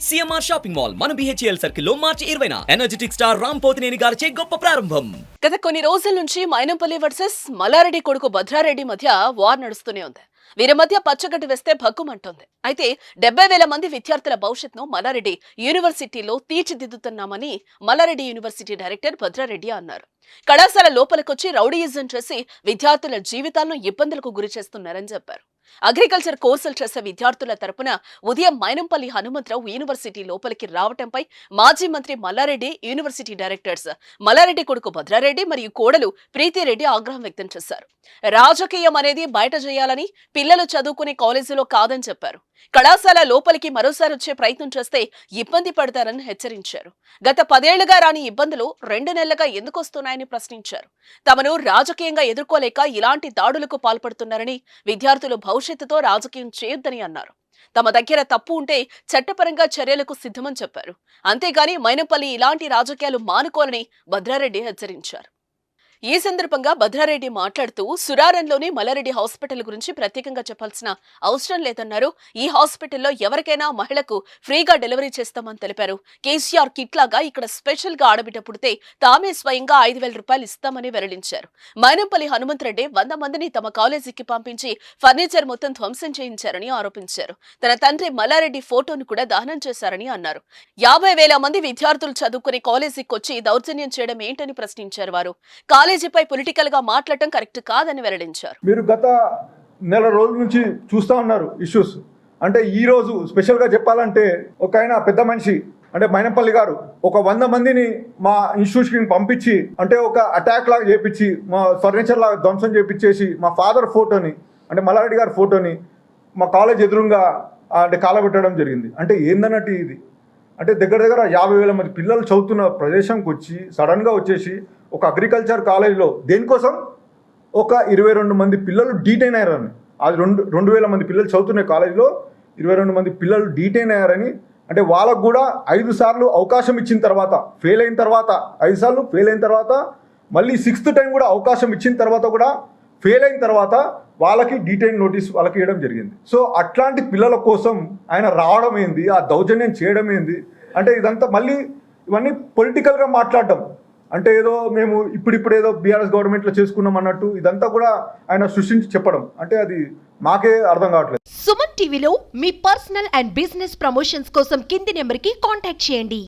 CMR shopping mall మన BHEL circle లో మార్చి 20న energetic star Ram Pothineni గారిచే గొప్ప ప్రారంభం. గత కొన్ని రోజుల నుంచి మైనంపల్లి వర్సెస్ మల్లారెడ్డి కొడుకు భద్రారెడ్డి మధ్య వార్ నడుస్తూనే ఉంది. వీరి మధ్య పచ్చగడ్డి వేస్తే భగ్గుమంటోంది. అయితే 70,000 మంది విద్యార్థుల భవిష్యత్తును మల్లారెడ్డి యూనివర్సిటీలో తీర్చిదిద్దుతున్నామని మల్లారెడ్డి యూనివర్సిటీ డైరెక్టర్ భద్రారెడ్డి అన్నారు. కళాశాల లోపలికొచ్చి రౌడీయిజం చేసి విద్యార్థుల జీవితాలను ఇబ్బందులకు గురి చేస్తున్నారని చెప్పారు. అగ్రికల్చర్ కోర్సులు చేసే విద్యార్థుల తరపున ఉదయం మైనంపల్లి హనుమంతరావు యూనివర్సిటీ లోపలికి రావటంపై మాజీ మంత్రి మల్లారెడ్డి, యూనివర్సిటీ డైరెక్టర్స్ మల్లారెడ్డి కొడుకు భద్రారెడ్డి మరియు కోడలు ప్రీతిరెడ్డి ఆగ్రహం వ్యక్తం చేశారు. రాజకీయం అనేది బయట చేయాలని, పిల్లలు చదువుకునే కాలేజీలో కాదని చెప్పారు. కళాశాల లోపలికి మరోసారి వచ్చే ప్రయత్నం చేస్తే ఇబ్బంది పడతారని హెచ్చరించారు. గత 10 ఏళ్లుగా రాని ఇబ్బందులు 2 నెలలుగా ఎందుకు వస్తున్నాయని ప్రశ్నించారు. తమను రాజకీయంగా ఎదుర్కోలేక ఇలాంటి దాడులకు పాల్పడుతున్నారని, విద్యార్థులు భవిష్యత్తుతో రాజకీయం చేయొద్దని అన్నారు. తమ దగ్గర తప్పు ఉంటే చట్టపరంగా చర్యలకు సిద్ధమని చెప్పారు. అంతేగాని మైనంపల్లి ఇలాంటి రాజకీయాలు మానుకోవాలని భద్రారెడ్డి హెచ్చరించారు. ఈ సందర్భంగా భద్రారెడ్డి మాట్లాడుతూ సురారంలోని మల్లారెడ్డి హాస్పిటల్ గురించి ప్రత్యేకంగా చెప్పాల్సిన అవసరం లేదన్నారు. ఈ హాస్పిటల్లో ఎవరికైనా మహిళకు ఫ్రీగా డెలివరీ చేస్తామని తెలిపారు. కేసీఆర్ కిట్ లాగా ఇక్కడ స్పెషల్ గా ఆడబిడ్డ పుడితే తామే స్వయంగా 5,000 రూపాయలు ఇస్తామని వెల్లడించారు. మైనంపల్లి హనుమంతరెడ్డి 100 మందిని తమ కాలేజీకి పంపించి ఫర్నిచర్ మొత్తం ధ్వంసం చేయించారని ఆరోపించారు. తన తండ్రి మల్లారెడ్డి ఫోటోను కూడా దహనం చేశారని అన్నారు. 50,000 మంది విద్యార్థులు చదువుకునే కాలేజీకి వచ్చి దౌర్జన్యం చేయడం ఏంటని ప్రశ్నించారు. వారు కాలేజీపై పొలిటికల్ గా మాట్లాడటం కరెక్ట్ కాదని వెల్లడించారు. మీరు గత నెల రోజుల నుంచి చూస్తా ఉన్నారు ఇష్యూస్. అంటే ఈ రోజు స్పెషల్ గా చెప్పాలంటే ఒక ఆయన పెద్ద మనిషి అంటే మైనంపల్లి గారు ఒక 100 మందిని మా ఇన్స్టిట్యూట్కి పంపించి అంటే ఒక అటాక్ లాగా చేపించి మా ఫర్నిచర్ లాగా ధ్వంసం చేపించేసి మా ఫాదర్ ఫోటోని అంటే మల్లారెడ్డి గారి ఫోటోని మా కాలేజ్ ఎదురుగా అంటే కాలబెట్టడం జరిగింది. అంటే ఏందన్నట్టు ఇది అంటే దగ్గర 50,000 మంది పిల్లలు చదువుతున్న ప్రదేశంకి వచ్చి సడన్గా వచ్చేసి ఒక అగ్రికల్చర్ కాలేజ్లో దేనికోసం ఒక 22 మంది పిల్లలు డీటైన్ అయ్యారని, అది 2,000 మంది పిల్లలు చదువుతున్న కాలేజ్లో 22 మంది పిల్లలు డీటైన్ అయ్యారని, అంటే వాళ్ళకు కూడా 5 సార్లు అవకాశం ఇచ్చిన తర్వాత ఫెయిల్ అయిన తర్వాత 5 సార్లు ఫెయిల్ అయిన తర్వాత మళ్ళీ 6th టైం కూడా అవకాశం ఇచ్చిన తర్వాత కూడా ఫెయిల్ అయిన తర్వాత వాళ్ళకి డీటైన్ నోటీస్ వాళ్ళకి ఇవ్వడం జరిగింది. సో అట్లాంటి పిల్లల కోసం ఆయన రావడం ఏంది, ఆ దౌర్జన్యం చేయడం ఏంది అంటే ఇదంతా మళ్ళీ ఇవన్నీ పొలిటికల్గా మాట్లాడటం అంటే ఏదో మేము ఇప్పుడు ఏదో బీఆర్ఎస్ గవర్నమెంట్లో చేసుకున్నాం అన్నట్టు ఇదంతా కూడా ఆయన సృష్టించి చెప్పడం అంటే అది మాకే అర్థం కావట్లేదు. సుమన్ టీవీలో మీ పర్సనల్ అండ్ బిజినెస్ ప్రమోషన్స్ కోసం కింది నెంబర్కి కాంటాక్ట్ చేయండి.